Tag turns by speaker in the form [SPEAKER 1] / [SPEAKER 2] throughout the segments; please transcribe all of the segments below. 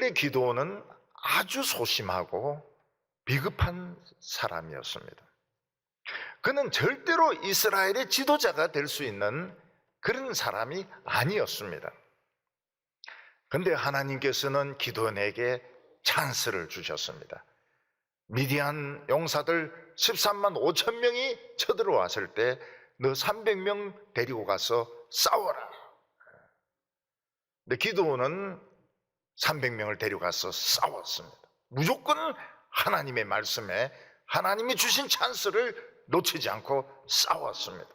[SPEAKER 1] 그런데 기드온은 아주 소심하고 비겁한 사람이었습니다. 그는 절대로 이스라엘의 지도자가 될 수 있는 그런 사람이 아니었습니다. 그런데 하나님께서는 기드온에게 찬스를 주셨습니다. 미디안 용사들 13만 5천 명이 쳐들어왔을 때 너 300명 데리고 가서 싸워라. 근데 기드온은 300명을 데려가서 싸웠습니다. 무조건 하나님의 말씀에 하나님이 주신 찬스를 놓치지 않고 싸웠습니다.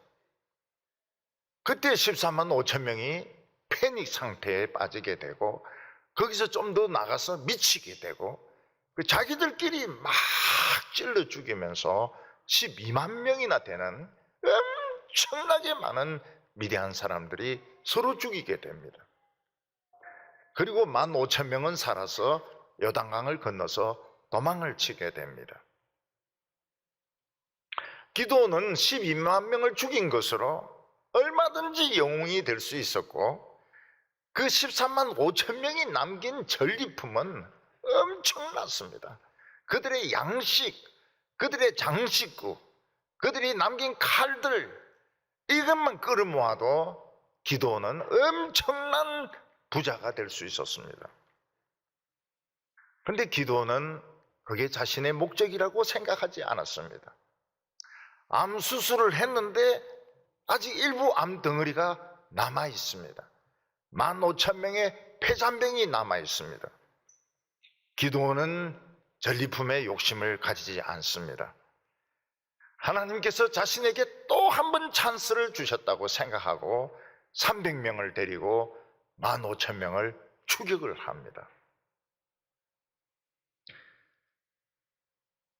[SPEAKER 1] 그때 13만 5천 명이 패닉 상태에 빠지게 되고 거기서 좀 더 나가서 미치게 되고 자기들끼리 막 찔러 죽이면서 12만 명이나 되는 엄청나게 많은 미디안 사람들이 서로 죽이게 됩니다. 그리고 15,000명은 살아서 요단강을 건너서 도망을 치게 됩니다. 기드온은 12만 명을 죽인 것으로 얼마든지 영웅이 될 수 있었고 그 13만 5천 명이 남긴 전리품은 엄청났습니다. 그들의 양식, 그들의 장식구, 그들이 남긴 칼들 이것만 끌어모아도 기드온은 엄청난 부자가 될 수 있었습니다. 그런데 기드온은 그게 자신의 목적이라고 생각하지 않았습니다. 암 수술을 했는데 아직 일부 암 덩어리가 남아 있습니다. 15,000명의 폐잔병이 남아 있습니다. 기드온은 전리품에 욕심을 가지지 않습니다. 하나님께서 자신에게 또 한 번 찬스를 주셨다고 생각하고 300명을 데리고 15,000명을 추격을 합니다.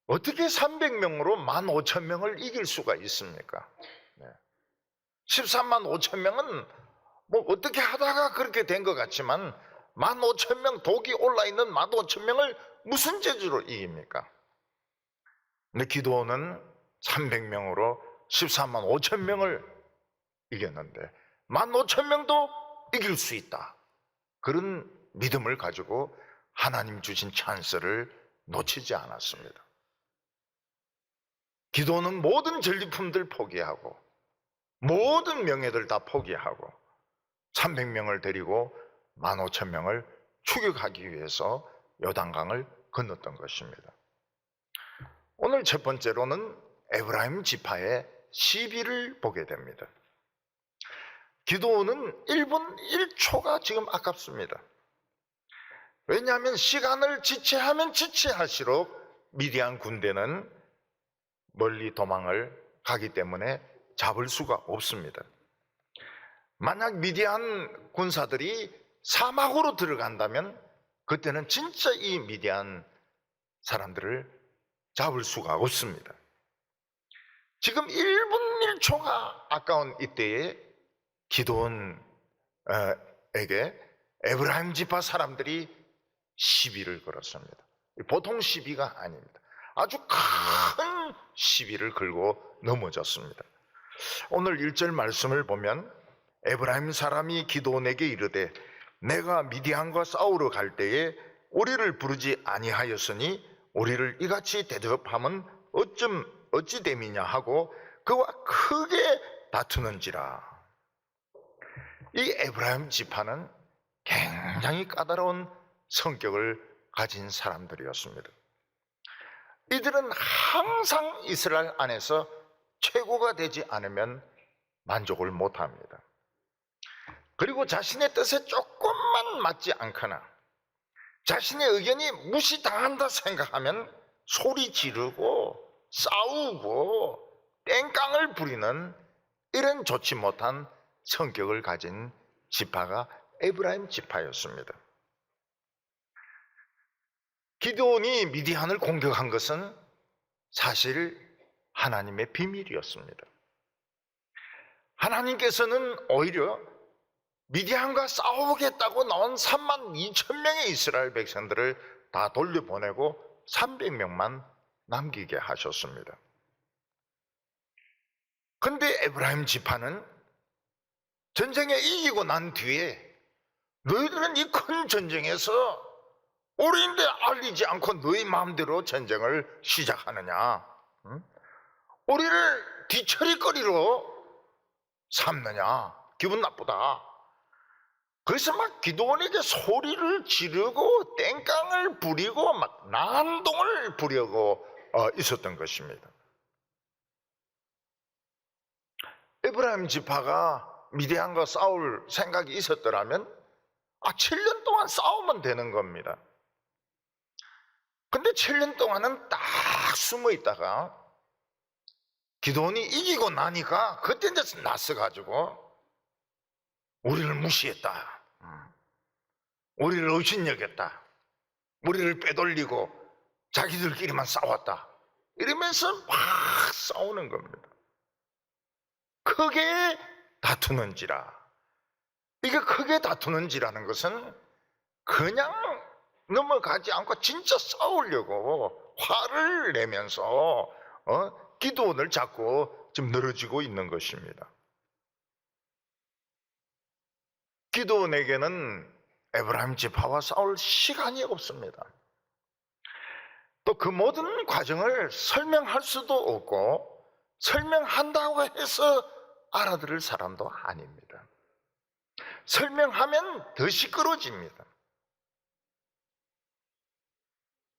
[SPEAKER 1] 어떻게 300명으로 15,000명을 이길 수가 있습니까? 13만 5천 명은 뭐 어떻게 하다가 그렇게 된 것 같지만 15,000명 독이 올라있는 15,000명을 무슨 재주로 이깁니까? 근데 기드온은 300명으로 13만 5천 명을 이겼는데 15,000명도 이길 수 있다. 그런 믿음을 가지고 하나님 주신 찬스를 놓치지 않았습니다. 기드온은 모든 전리품들 포기하고 모든 명예들 다 포기하고 300명을 데리고 15,000명을 추격하기 위해서 요단강을 건넜던 것입니다. 오늘 첫 번째로는 에브라임 지파의 시비를 보게 됩니다. 기드온은 1분 1초가 지금 아깝습니다. 왜냐하면 시간을 지체하면 지체할수록 미디안 군대는 멀리 도망을 가기 때문에 잡을 수가 없습니다. 만약 미디안 군사들이 사막으로 들어간다면 그때는 진짜 이 미디안 사람들을 잡을 수가 없습니다. 지금 1분 1초가 아까운 이때에 기드온에게 에브라임 지파 사람들이 시비를 걸었습니다. 보통 시비가 아닙니다. 아주 큰 시비를 걸고 넘어졌습니다. 오늘 1절 말씀을 보면 에브라임 사람이 기드온에게 이르되 내가 미디안과 싸우러 갈 때에 우리를 부르지 아니하였으니 우리를 이같이 대접함은 어찌 됨이냐 하고 그와 크게 다투는지라. 이 에브라임 지파는 굉장히 까다로운 성격을 가진 사람들이었습니다. 이들은 항상 이스라엘 안에서 최고가 되지 않으면 만족을 못합니다. 그리고 자신의 뜻에 조금만 맞지 않거나 자신의 의견이 무시당한다 생각하면 소리 지르고 싸우고 땡깡을 부리는 이런 좋지 못한 성격을 가진 지파가 에브라임 지파였습니다. 기드온이 미디안을 공격한 것은 사실 하나님의 비밀이었습니다. 하나님께서는 오히려 미디안과 싸우겠다고 나온 32,000명의 이스라엘 백성들을 다 돌려보내고 300명만 남기게 하셨습니다. 그런데 에브라임 지파는 전쟁에 이기고 난 뒤에 너희들은 이 큰 전쟁에서 우리인데 알리지 않고 너희 마음대로 전쟁을 시작하느냐? 응? 우리를 뒤처리거리로 삼느냐? 기분 나쁘다. 그래서 막 기드온에게 소리를 지르고 땡깡을 부리고 막 난동을 부리고 있었던 것입니다. 에브라임 지파가 미디안과 싸울 생각이 있었더라면 7년 동안 싸우면 되는 겁니다. 근데 7년 동안은 딱 숨어 있다가 기드온이 이기고 나니까 그때 이제 나서가지고 우리를 무시했다, 우리를 의심여겼다, 우리를 빼돌리고 자기들끼리만 싸웠다, 이러면서 막 싸우는 겁니다. 크게 다투는지라. 이게 크게 다투는지라는 것은 그냥 넘어가지 않고 진짜 싸우려고 화를 내면서 기드온을 자꾸 좀 늘어지고 있는 것입니다. 기드온에게는 에브라임 지파와 싸울 시간이 없습니다. 또 그 모든 과정을 설명할 수도 없고 설명한다고 해서 알아들을 사람도 아닙니다. 설명하면 더 시끄러집니다.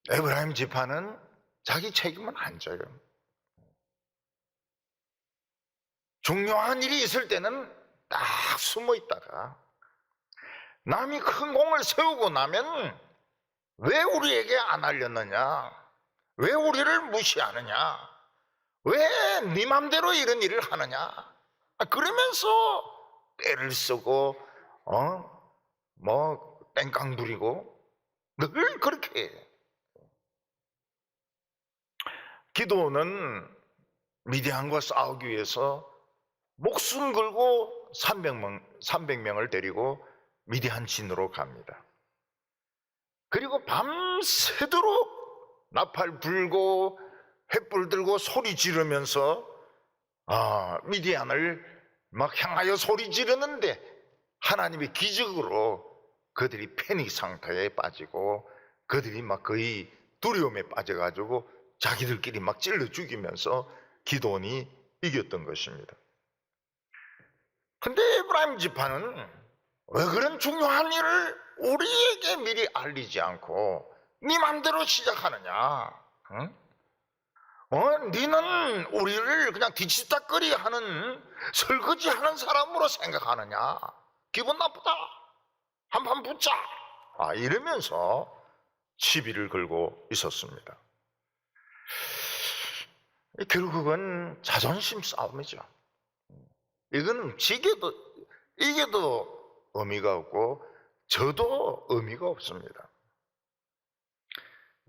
[SPEAKER 1] 에브라임 지파는 자기 책임은 안 져요. 중요한 일이 있을 때는 딱 숨어 있다가 남이 큰 공을 세우고 나면 왜 우리에게 안 알렸느냐? 왜 우리를 무시하느냐? 왜 네 맘대로 이런 일을 하느냐? 그러면서 때를 쓰고 땡깡 부리고 늘 그렇게 해요. 기드온은 미디안과 싸우기 위해서 목숨 걸고 300명을 데리고 미디안 진으로 갑니다. 그리고 밤새도록 나팔 불고 횃불 들고 소리 지르면서 미디안을 막 향하여 소리 지르는데 하나님의 기적으로 그들이 패닉 상태에 빠지고 그들이 막 거의 두려움에 빠져가지고 자기들끼리 막 찔러 죽이면서 기드온이 이겼던 것입니다. 근데 에브라임 지파는 왜 그런 중요한 일을 우리에게 미리 알리지 않고 네 맘대로 시작하느냐? 응? 너는 우리를 그냥 뒤치다거리 하는 설거지 하는 사람으로 생각하느냐? 기분 나쁘다. 한판 붙자. 이러면서 시비를 걸고 있었습니다. 결국은 자존심 싸움이죠. 이거는 이게도 의미가 없고 저도 의미가 없습니다.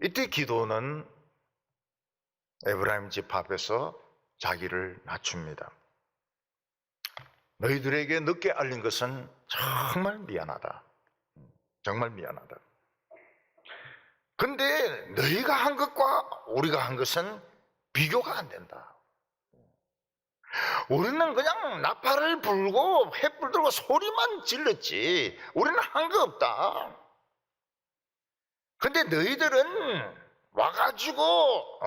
[SPEAKER 1] 이때 기드온은 에브라임 집 앞에서 자기를 낮춥니다. 너희들에게 늦게 알린 것은 정말 미안하다. 정말 미안하다. 근데 너희가 한 것과 우리가 한 것은 비교가 안 된다. 우리는 그냥 나팔을 불고 횃불 들고 소리만 질렀지 우리는 한 거 없다. 근데 너희들은 와가지고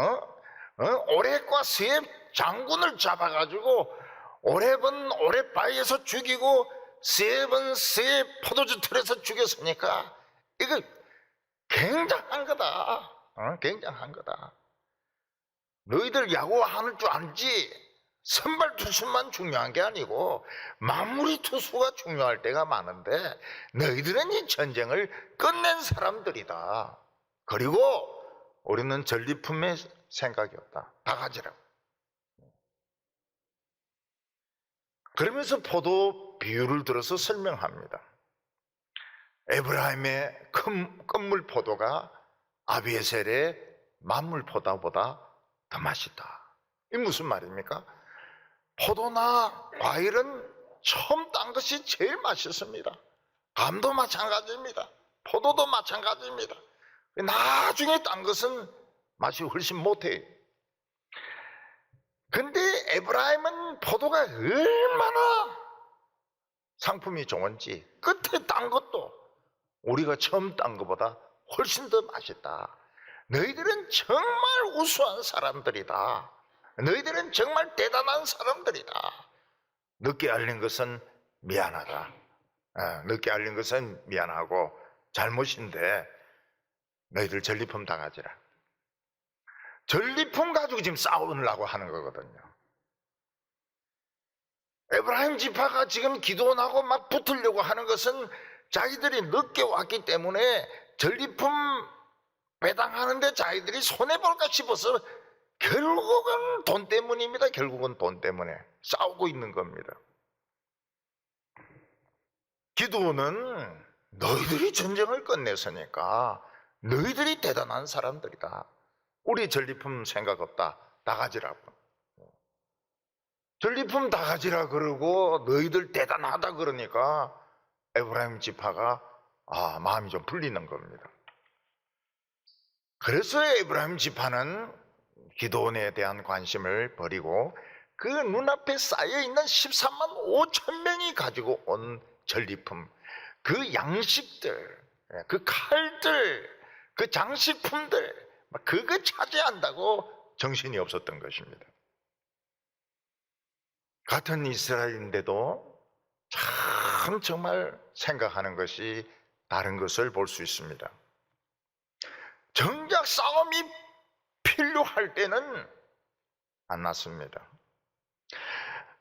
[SPEAKER 1] 오랫과 세 장군을 잡아가지고 오랫은 오랫바위에서 죽이고 세 번 세 포도주 틀에서 죽였으니까 이거 굉장한 거다. 굉장한 거다. 너희들 야구하는 줄 알지? 선발 투수만 중요한 게 아니고 마무리 투수가 중요할 때가 많은데 너희들은 이 전쟁을 끝낸 사람들이다. 그리고 우리는 전리품의 생각이 없다. 다 가지라고. 그러면서 포도 비유를 들어서 설명합니다. 에브라임의 끝물 포도가 아비에셀의 만물 포도보다 더 맛있다. 이게 무슨 말입니까? 포도나 과일은 처음 딴 것이 제일 맛있습니다. 감도 마찬가지입니다. 포도도 마찬가지입니다. 나중에 딴 것은 맛이 훨씬 못해요. 근데 에브라임은 포도가 얼마나 상품이 좋은지 끝에 딴 것도 우리가 처음 딴 것보다 훨씬 더 맛있다. 너희들은 정말 우수한 사람들이다. 너희들은 정말 대단한 사람들이다. 늦게 알린 것은 미안하다. 늦게 알린 것은 미안하고 잘못인데 너희들 전리품 다 가지라. 전리품 가지고 지금 싸우려고 하는 거거든요. 에브라임 지파가 지금 기도원하고 막 붙으려고 하는 것은 자기들이 늦게 왔기 때문에 전리품 배당하는데 자기들이 손해볼까 싶어서 결국은 돈 때문입니다. 결국은 돈 때문에 싸우고 있는 겁니다. 기도원은 너희들이 전쟁을 끝냈으니까 너희들이 대단한 사람들이다. 우리 전리품 생각 없다. 다 가지라고. 전리품 다 가지라 그러고 너희들 대단하다 그러니까 에브라임 지파가 마음이 좀 풀리는 겁니다. 그래서 에브라임 지파는 기도원에 대한 관심을 버리고 그 눈앞에 쌓여있는 13만 5천 명이 가지고 온 전리품, 그 양식들, 그 칼들, 그 장식품들, 그거 차지한다고 정신이 없었던 것입니다. 같은 이스라엘인데도 참 정말 생각하는 것이 다른 것을 볼 수 있습니다. 정작 싸움이 필요할 때는 안 났습니다.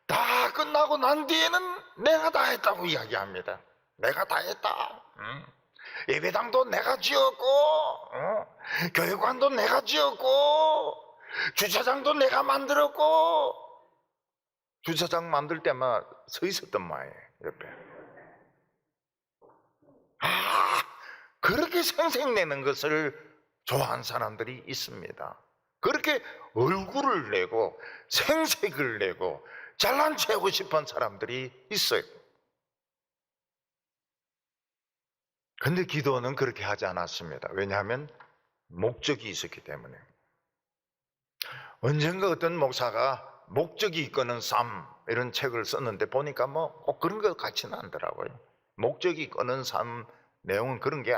[SPEAKER 1] 다 끝나고 난 뒤에는 내가 다 했다고 이야기합니다. 내가 다 했다. 예배당도 내가 지었고, 교회관도 내가 지었고, 주차장도 내가 만들었고, 주차장 만들 때만 서 있었던 말이에요, 옆에. 그렇게 생색내는 것을 좋아하는 사람들이 있습니다. 그렇게 얼굴을 내고 생색을 내고 잘난 체 하고 싶은 사람들이 있어요. 근데 기도는 그렇게 하지 않았습니다. 왜냐하면 목적이 있었기 때문에. 언젠가 어떤 목사가 목적이 이끄는 삶 이런 책을 썼는데 보니까 뭐 꼭 그런 것 같지는 않더라고요. 목적이 이끄는 삶 내용은 그런 게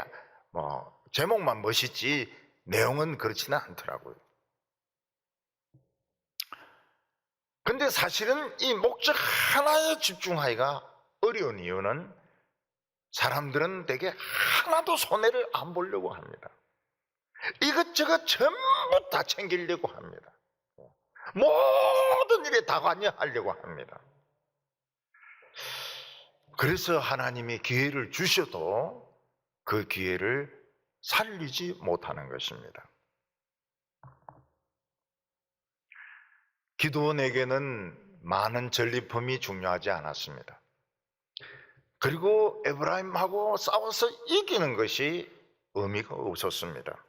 [SPEAKER 1] 뭐 제목만 멋있지 내용은 그렇지는 않더라고요. 근데 사실은 이 목적 하나에 집중하기가 어려운 이유는 사람들은 되게 하나도 손해를 안 보려고 합니다. 이것저것 전부 다 챙기려고 합니다. 모든 일에 다 관여하려고 합니다. 그래서 하나님이 기회를 주셔도 그 기회를 살리지 못하는 것입니다. 기도원에게는 많은 전리품이 중요하지 않았습니다. 그리고 에브라임하고 싸워서 이기는 것이 의미가 없었습니다.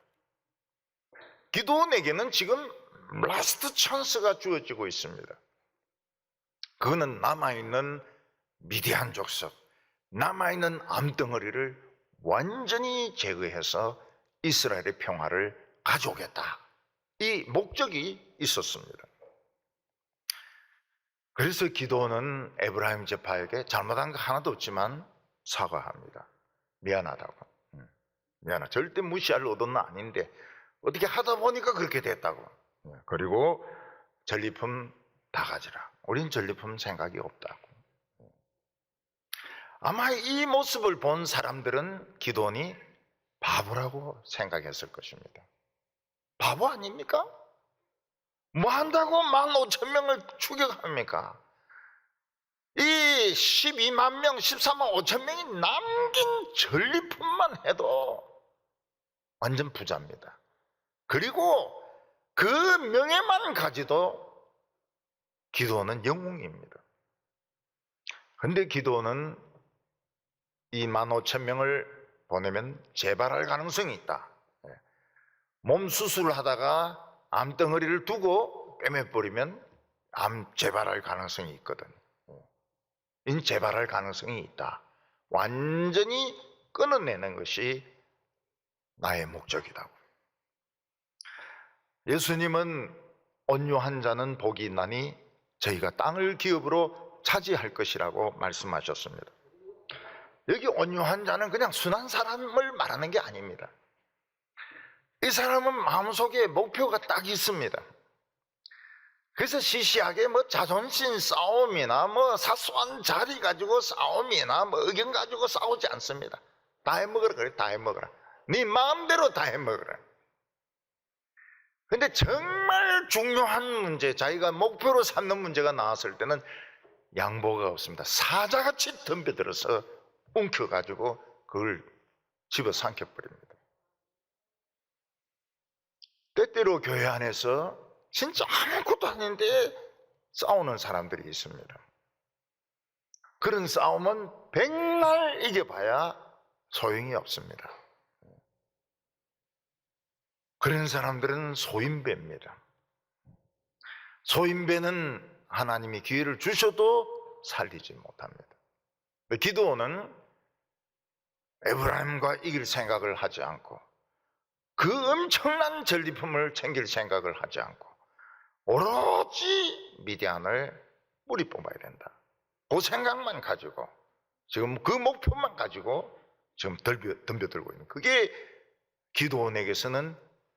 [SPEAKER 1] 기도원에게는 지금 라스트 찬스가 주어지고 있습니다. 그거는 남아있는 미디안 족속, 남아있는 암덩어리를 완전히 제거해서 이스라엘의 평화를 가져오겠다. 이 목적이 있었습니다. 그래서 기도는 에브라임 지파에게 잘못한 거 하나도 없지만 사과합니다. 미안하다고. 미안하다. 절대 무시할 의도는 아닌데 어떻게 하다 보니까 그렇게 됐다고. 그리고 전리품 다 가지라. 우린 전리품 생각이 없다고. 아마 이 모습을 본 사람들은 기도원이 바보라고 생각했을 것입니다. 바보 아닙니까? 뭐 한다고 15,000명을 추격합니까? 이 12만 명, 14만 5천 명이 남긴 전리품만 해도 완전 부자입니다. 그리고 그 명예만 가지도 기도원은 영웅입니다. 근데 기도원은 이 15,000명을 보내면 재발할 가능성이 있다. 몸 수술하다가 암덩어리를 두고 꿰매버리면 암 재발할 가능성이 있거든. 이 재발할 가능성이 있다. 완전히 끊어내는 것이 나의 목적이다. 예수님은 온유한 자는 복이 있나니 저희가 땅을 기업으로 차지할 것이라고 말씀하셨습니다. 여기 온유한 자는 그냥 순한 사람을 말하는 게 아닙니다. 이 사람은 마음속에 목표가 딱 있습니다. 그래서 시시하게 뭐 자존심 싸움이나 뭐 사소한 자리 가지고 싸움이나 뭐 의견 가지고 싸우지 않습니다. 다 해먹으라 그래. 다 해먹으라. 네 마음대로 다 해먹으라. 근데 정말 중요한 문제, 자기가 목표로 삼는 문제가 나왔을 때는 양보가 없습니다. 사자같이 덤벼들어서 웅켜가지고 그걸 집어삼켜버립니다. 때때로 교회 안에서 진짜 아무것도 아닌데 싸우는 사람들이 있습니다. 그런 싸움은 백날 이겨봐야 소용이 없습니다. 그런 사람들은 소인배입니다. 소인배는 하나님이 기회를 주셔도 살리지 못합니다. 기드온은 에브라임과 이길 생각을 하지 않고 그 엄청난 전리품을 챙길 생각을 하지 않고 오로지 미디안을 뿌리 뽑아야 된다. 그 생각만 가지고 지금 그 목표만 가지고 지금 덤벼들고 있는, 그게 기드온에게서는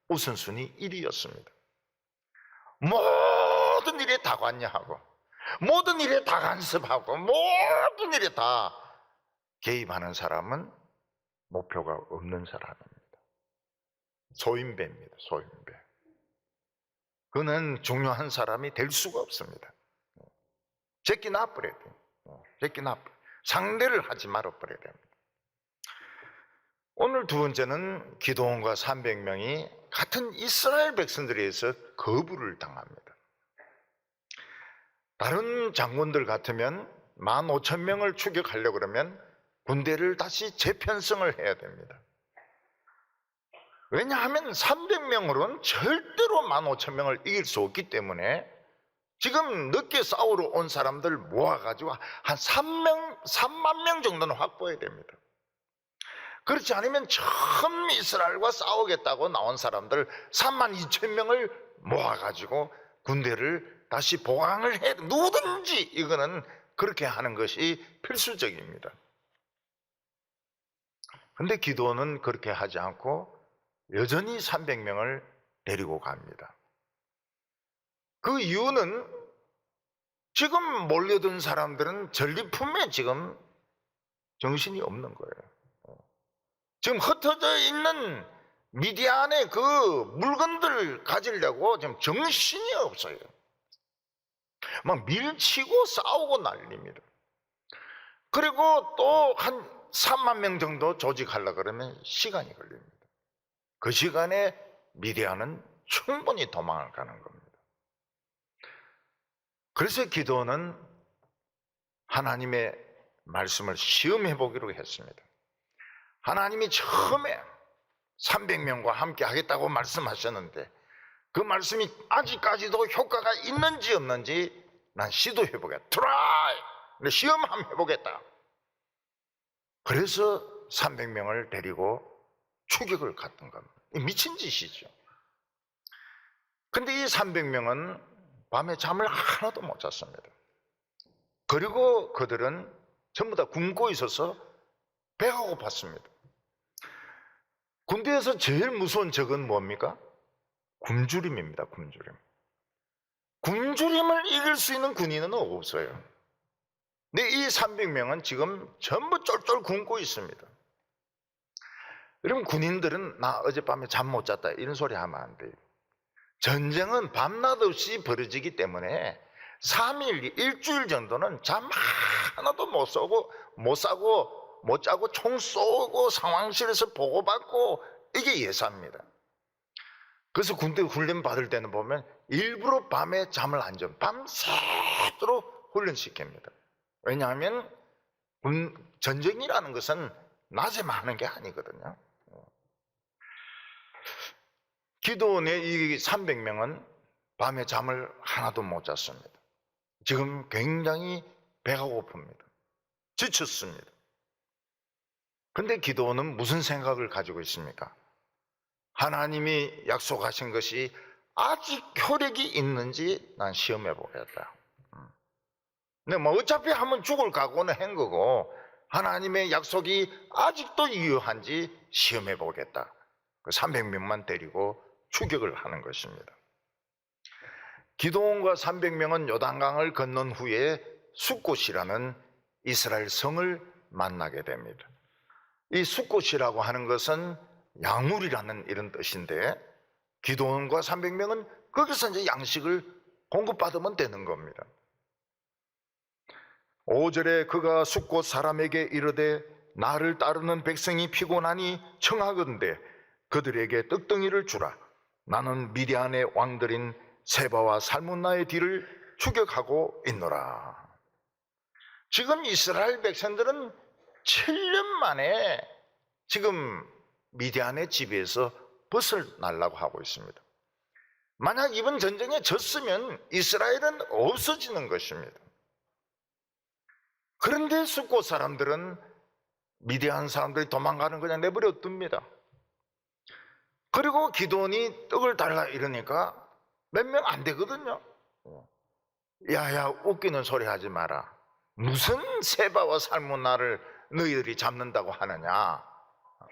[SPEAKER 1] 우선순위 1위였습니다. 모든 일에 다 관여하고 모든 일에 다 간섭하고 모든 일에 다 개입하는 사람은 목표가 없는 사람입니다. 소인배입니다. 소인배. 그는 중요한 사람이 될 수가 없습니다. 제끼 놔버려야 돼요. 제끼 놔버려. 상대를 하지 말아버려야 됩니다. 오늘 두 번째는 기드온과 300명이 같은 이스라엘 백성들에 의해서 거부를 당합니다. 다른 장군들 같으면 15,000명을 추격하려고 그러면 군대를 다시 재편성을 해야 됩니다. 왜냐하면 300명으로는 절대로 15,000명을 이길 수 없기 때문에 지금 늦게 싸우러 온 사람들 모아가지고 한 3만 명 정도는 확보해야 됩니다. 그렇지 않으면 처음 이스라엘과 싸우겠다고 나온 사람들 32,000명을 모아가지고 군대를 다시 보강을 해, 누구든지 이거는 그렇게 하는 것이 필수적입니다. 근데 기드온은 그렇게 하지 않고 여전히 300명을 데리고 갑니다. 그 이유는 지금 몰려든 사람들은 전리품에 지금 정신이 없는 거예요. 지금 흩어져 있는 미디안의 그 물건들 가지려고 지금 정신이 없어요. 막 밀치고 싸우고 난립니다. 그리고 또 한 3만 명 정도 조직하려고 그러면 시간이 걸립니다. 그 시간에 미디안은 충분히 도망을 가는 겁니다. 그래서 기드온은 하나님의 말씀을 시험해 보기로 했습니다. 하나님이 처음에 300명과 함께 하겠다고 말씀하셨는데 그 말씀이 아직까지도 효과가 있는지 없는지 난 시도해 보겠다. 트라이! 시험 한번 해보겠다. 그래서 300명을 데리고 추격을 갔던 겁니다. 미친 짓이죠. 근데 이 300명은 밤에 잠을 하나도 못 잤습니다. 그리고 그들은 전부 다 굶고 있어서 배가 고팠습니다. 군대에서 제일 무서운 적은 뭡니까? 굶주림입니다. 굶주림. 굶주림을 이길 수 있는 군인은 없어요. 근데 이 300명은 지금 전부 쫄쫄 굶고 있습니다. 여러분, 군인들은 나 어젯밤에 잠 못 잤다 이런 소리 하면 안 돼요. 전쟁은 밤낮 없이 벌어지기 때문에 3일, 일주일 정도는 잠 하나도 못 자고 총 쏘고 상황실에서 보고받고 이게 예사입니다. 그래서 군대 훈련 받을 때는 보면 일부러 밤에 잠을 안 자요. 밤새도록 훈련시킵니다. 왜냐하면 전쟁이라는 것은 낮에만 하는 게 아니거든요. 기드온의 이 300명은 밤에 잠을 하나도 못 잤습니다. 지금 굉장히 배가 고픕니다. 지쳤습니다. 근데 기드온은 무슨 생각을 가지고 있습니까? 하나님이 약속하신 것이 아직 효력이 있는지 난 시험해 보겠다. 근데 뭐 어차피 한번 죽을 각오는 한 거고 하나님의 약속이 아직도 유효한지 시험해 보겠다. 300명만 데리고 추격을 하는 것입니다. 기드온과 300명은 요단강을 건넌 후에 숫곳이라는 이스라엘 성을 만나게 됩니다. 이 숫곳이라고 하는 것은 양물이라는 이런 뜻인데, 기드온과 300명은 거기서 이제 양식을 공급받으면 되는 겁니다. 5절에 그가 숫곳 사람에게 이르되 나를 따르는 백성이 피곤하니 청하건대 그들에게 떡덩이를 주라. 나는 미디안의 왕들인 세바와 살문나의 뒤를 추격하고 있노라. 지금 이스라엘 백성들은 7년 만에 지금 미디안의 지배에서 벗어나려고 하고 있습니다. 만약 이번 전쟁에 졌으면 이스라엘은 없어지는 것입니다. 그런데 숫곳 사람들은 미디안 사람들이 도망가는 그냥 내버려 둡니다. 그리고 기드온이 떡을 달라 이러니까 몇 명 안 되거든요. 야야, 웃기는 소리 하지 마라. 무슨 세바와 살문나를 너희들이 잡는다고 하느냐.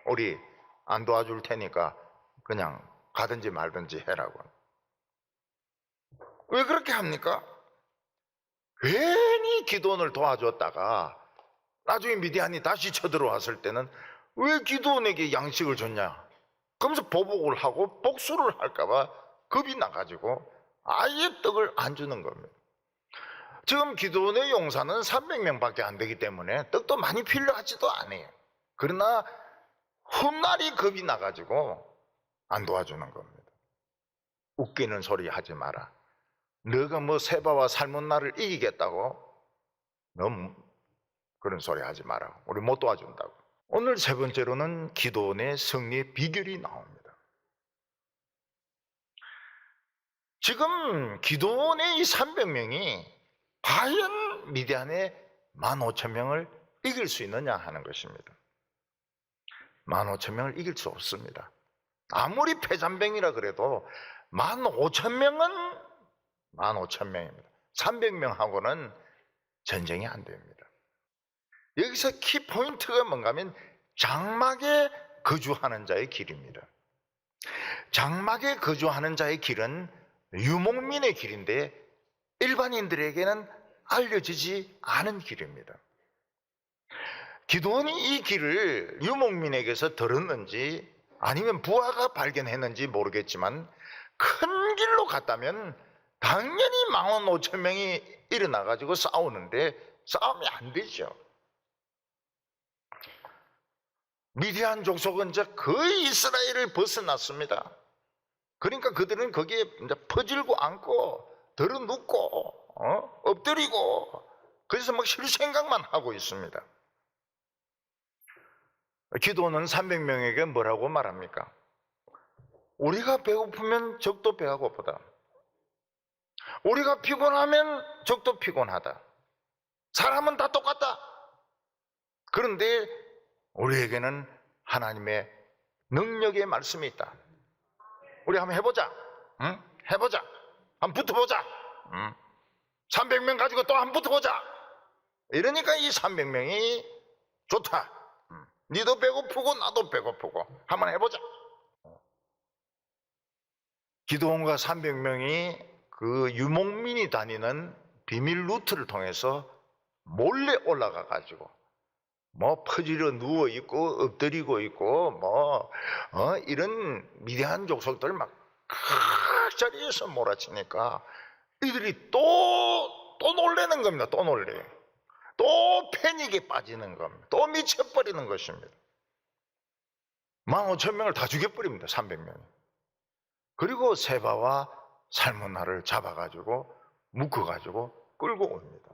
[SPEAKER 1] 우리 안 도와줄 테니까 그냥 가든지 말든지 해라고. 왜 그렇게 합니까? 괜히 기드온을 도와줬다가 나중에 미디안이 다시 쳐들어왔을 때는 왜 기드온에게 양식을 줬냐? 그러면서 보복을 하고 복수를 할까봐 겁이 나가지고 아예 떡을 안 주는 겁니다. 지금 기드온의 용사는 300명밖에 안 되기 때문에 떡도 많이 필요하지도 않아요. 그러나 훗날이 겁이 나가지고 안 도와주는 겁니다. 웃기는 소리 하지 마라. 너가 뭐 세바와 살문나를 이기겠다고? 너 그런 소리 하지 마라. 우리 못 도와준다고. 오늘 세 번째로는 기드온의 승리의 비결이 나옵니다. 지금 기드온의 이 300명이 과연 미디안의 15,000명을 이길 수 있느냐 하는 것입니다. 15,000명을 이길 수 없습니다. 아무리 패잔병이라 그래도 15,000명은 15,000명입니다. 300명하고는 전쟁이 안 됩니다. 여기서 키포인트가 뭔가 하면 장막에 거주하는 자의 길입니다. 장막에 거주하는 자의 길은 유목민의 길인데 일반인들에게는 알려지지 않은 길입니다. 기드온이 이 길을 유목민에게서 들었는지 아니면 부하가 발견했는지 모르겠지만 큰 길로 갔다면 당연히 15,000명이 일어나가지고 싸우는데 싸움이 안 되죠. 미디안 족속은 이제 거의 이스라엘을 벗어났습니다. 그러니까 그들은 거기에 이제 퍼질고 앉고 들어눕고 엎드리고 그래서 막 쉴 생각만 하고 있습니다. 기드온은 300명에게 뭐라고 말합니까? 우리가 배고프면 적도 배가 고프다. 우리가 피곤하면 적도 피곤하다. 사람은 다 똑같다. 그런데 우리에게는 하나님의 능력의 말씀이 있다. 우리 한번 해보자. 응? 해보자. 한번 붙어보자. 300명 가지고 또 한번 붙어보자. 이러니까 이 300명이 좋다. 니도 배고프고 나도 배고프고 한번 해보자. 기드온과 300명이 그 유목민이 다니는 비밀 루트를 통해서 몰래 올라가 가지고 뭐 퍼지려 누워 있고 엎드리고 있고 이런 미디안 족속들 막 각 자리에서 몰아치니까 이들이 또 놀래는 겁니다. 또 놀래요. 또 패닉에 빠지는 겁니다. 또 미쳐버리는 것입니다. 15,000명을 다 죽여버립니다. 300명이. 그리고 세바와 살문나를 잡아가지고 묶어가지고 끌고 옵니다.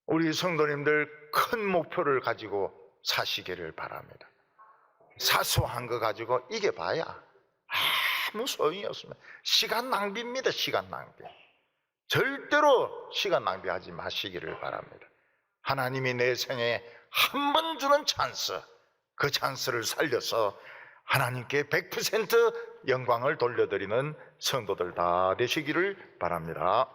[SPEAKER 1] 우리 성도님들 큰 목표를 가지고 사시기를 바랍니다. 사소한 거 가지고 이겨봐야 아무 소용이 없습니다. 시간 낭비입니다. 시간 낭비. 절대로 시간 낭비하지 마시기를 바랍니다. 하나님이 내 생에 한 번 주는 찬스, 그 찬스를 살려서 하나님께 100% 영광을 돌려드리는 성도들 다 되시기를 바랍니다.